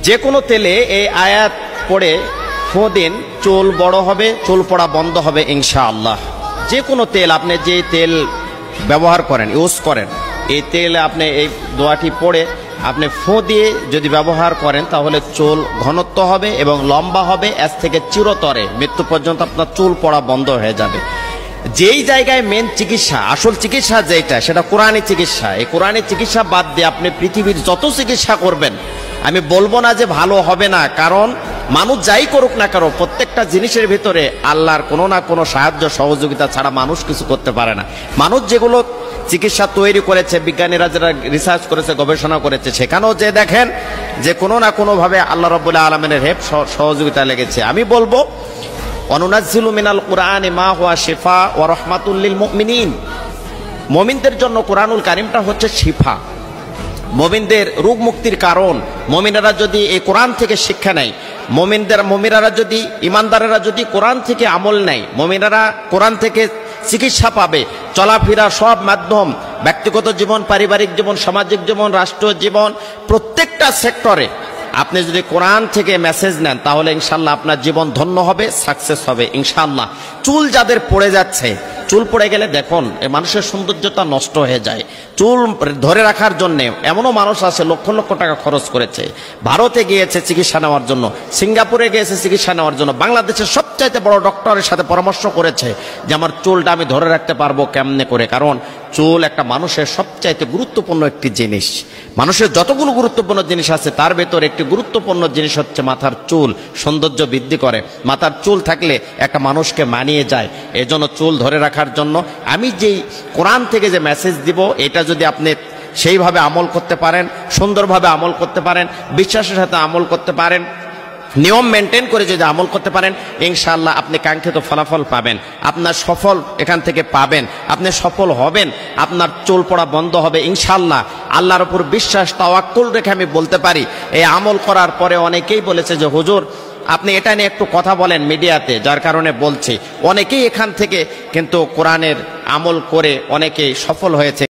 যে কোনো তেলে এই আয়াত পড়ে ফু দিন, চুল বড় হবে, চুল পড়া বন্ধ হবে ইনশাআল্লাহ। যে কোনো তেল, আপনি যে তেল ব্যবহার করেন, ইউজ করেন, এই তেলে আপনি এই দোয়াটি পড়ে আপনি ফু দিয়ে যদি ব্যবহার করেন তাহলে চুল ঘনত্ব হবে এবং লম্বা হবে, এর থেকে চিরতরে মৃত্যু পর্যন্ত আপনার চুল পড়া বন্ধ হয়ে যাবে। যেই জায়গায় মেন চিকিৎসা, আসল চিকিৎসা যেটা, সেটা কোরআনী চিকিৎসা। এই কোরআনী চিকিৎসা বাদ দিয়ে আপনি পৃথিবীর যত চিকিৎসা করবেন, আমি বলবো না যে ভালো হবে না, কারণ মানুষ যাই করুক না কারো, প্রত্যেকটা জিনিসের ভিতরে আল্লাহর কোনো না কোনো সাহায্য সহযোগিতা ছাড়া মানুষ কিছু করতে পারে না। মানুষ যেগুলো চিকিৎসা তৈরি করেছে, বিজ্ঞানীরা যারা রিসার্চ করেছে, গবেষণা করেছে, সেখানেও যে দেখেন যে কোনো না কোনোভাবে আল্লাহ রাব্বুল আলামিনের হেল্প সহযোগিতা লেগেছে। আমি বলবো অনুনাজ্জিলু মিনাল কুরআনি মা হুয়া শিফা ওয়া রাহমাতুল লিল মুমিনিন। মুমিনদের জন্য কোরআনুল কারীমটা হচ্ছে শিফা, মুমিনদের রোগ মুক্তির কারণ। মুমিনেরা যদি এই কোরআন থেকে শিক্ষা নেয়, মুমিনেরা যদি, ইমানদারেরা যদি কোরআন থেকে আমল নেয়, মুমিনেরা কোরআন থেকে চিকিৎসা পাবে। চলাফেরা সব মাধ্যম, ব্যক্তিগত জীবন, পারিবারিক জীবন, সামাজিক জীবন, রাষ্ট্র জীবন, প্রত্যেকটা সেক্টরে আপনি যদি কোরআন থেকে মেসেজ নেন তাহলে ইনশাআল্লাহ আপনার জীবন ধন্য হবে, সাকসেস হবে ইনশাআল্লাহ। চুল যাদের পড়ে যাচ্ছে, চুল পড়ে গেলে দেখুন এই মানুষের সৌন্দর্যতা নষ্ট হয়ে যায়। চুল ধরে রাখার জন্য এমনও মানুষ আছে লক্ষ লক্ষ টাকা খরচ করেছে, ভারতে গিয়েছে চিকিৎসা নেওয়ার জন্য, সিঙ্গাপুরে গিয়েছে চিকিৎসা নেওয়ার জন্য, বাংলাদেশের সবচাইতে বড় ডক্টরের সাথে পরামর্শ করেছে যে আমার চুলটা আমি ধরে রাখতে পারবো কেমনে করে। কারণ চুল একটা মানুষের সবচাইতে গুরুত্বপূর্ণ একটি জিনিস। মানুষের যতগুলো গুরুত্বপূর্ণ জিনিস আছে তার ভেতর একটি গুরুত্বপূর্ণ জিনিস হচ্ছে মাথার চুল। সৌন্দর্য বৃদ্ধি করে, মাথার চুল থাকলে একটা মানুষকে মানিয়ে যায়। এজন্য চুল ধরে রাখার জন্য আমি যেই কোরআন থেকে যে মেসেজ দিব, এটা যদি আপনি সেইভাবে আমল করতে পারেন, সুন্দরভাবে আমল করতে পারেন, বিশ্বাসের সাথে আমল করতে পারেন, নিয়ম মেনটেন করে যদি আমল করতে পারেন, ইনশাআল্লাহ আপনি কাঙ্ক্ষিত ফলাফল পাবেন, আপনার সফল এখান থেকে পাবেন, আপনি সফল হবেন, আপনার চুল পড়া বন্ধ হবে ইনশাআল্লাহ। আল্লাহর উপর বিশ্বাস, তাওয়াক্কুল রেখে আমি বলতে পারি, এই আমল করার পরে অনেকেই বলেছে যে হুজুর আপনি এটা নিয়ে একটু কথা বলেন মিডিয়াতে, যার কারণে বলছি। অনেকেই এখান থেকে কিন্তু কোরআনের আমল করে অনেকেই সফল হয়েছে।